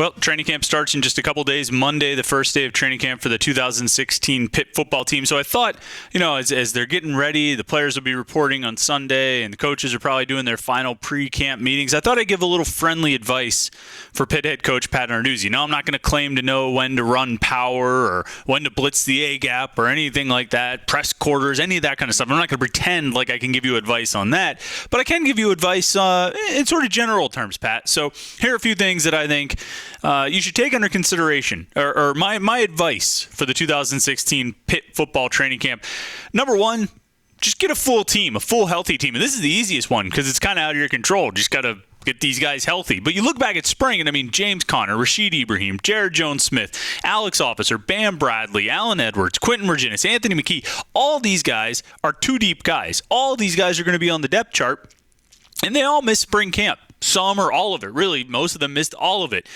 Well, training camp starts in just a couple days. Monday, the first day of training camp for the 2016 Pitt football team. So I thought, as they're getting ready, the players will be reporting on Sunday, and the coaches are probably doing their final pre-camp meetings. I thought I'd give a little friendly advice for Pitt head coach Pat Narduzzi. Now, I'm not going to claim to know when to run power or when to blitz the A-gap or anything like that, press quarters, any of that kind of stuff. I'm not going to pretend like I can give you advice on that, but I can give you advice in sort of general terms, Pat. So here are a few things that I think you should take under consideration, or my advice for the 2016 Pitt football training camp. Number one, just get a full team, a full healthy team. And this is the easiest one because it's kind of out of your control. Just got to get these guys healthy. But you look back at spring, and James Conner, Rashid Ibrahim, Jared Jones-Smith, Alex Officer, Bam Bradley, Alan Edwards, Quentin Virginis, Anthony McKee. All these guys are two deep guys. All these guys are going to be on the depth chart, and they all missed spring camp. Some or all of it. Really, most of them missed all of it.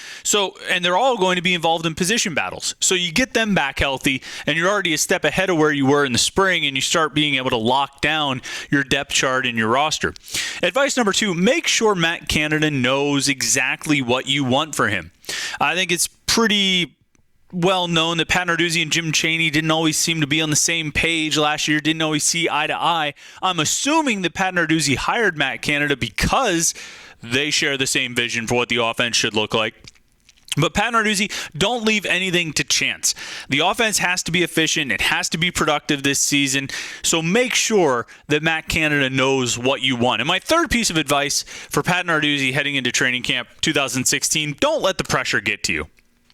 And they're all going to be involved in position battles. So you get them back healthy, and you're already a step ahead of where you were in the spring, and you start being able to lock down your depth chart and your roster. Advice number 2, make sure Matt Canada knows exactly what you want for him. I think it's pretty well known that Pat Narduzzi and Jim Chaney didn't always seem to be on the same page last year, didn't always see eye to eye. I'm assuming that Pat Narduzzi hired Matt Canada because they share the same vision for what the offense should look like. But Pat Narduzzi, don't leave anything to chance. The offense has to be efficient. It has to be productive this season. So make sure that Matt Canada knows what you want. And my third piece of advice for Pat Narduzzi heading into training camp 2016, don't let the pressure get to you.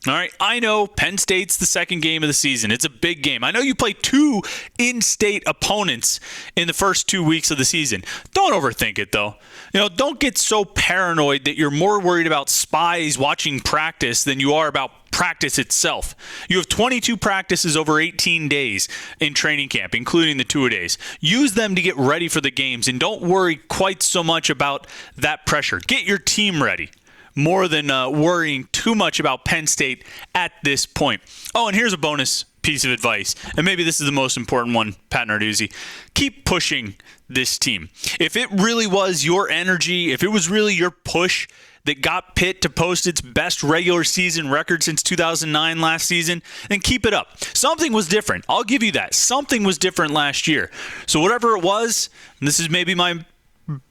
All right, I know Penn State's the second game of the season. It's a big game. I know you play 2 in-state opponents in the first 2 weeks of the season. Don't overthink it, though. Don't get so paranoid that you're more worried about spies watching practice than you are about practice itself. You have 22 practices over 18 days in training camp, including the 2-a-days. Use them to get ready for the games, and don't worry quite so much about that pressure. Get your team ready, more than worrying too much about Penn State at this point. Oh, and here's a bonus piece of advice, and maybe this is the most important one, Pat Narduzzi. Keep pushing this team. If it really was your energy, if it was really your push that got Pitt to post its best regular season record since 2009 last season, then keep it up. Something was different. I'll give you that. Something was different last year. So whatever it was, and this is maybe my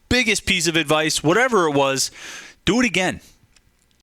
biggest piece of advice, whatever it was, do it again.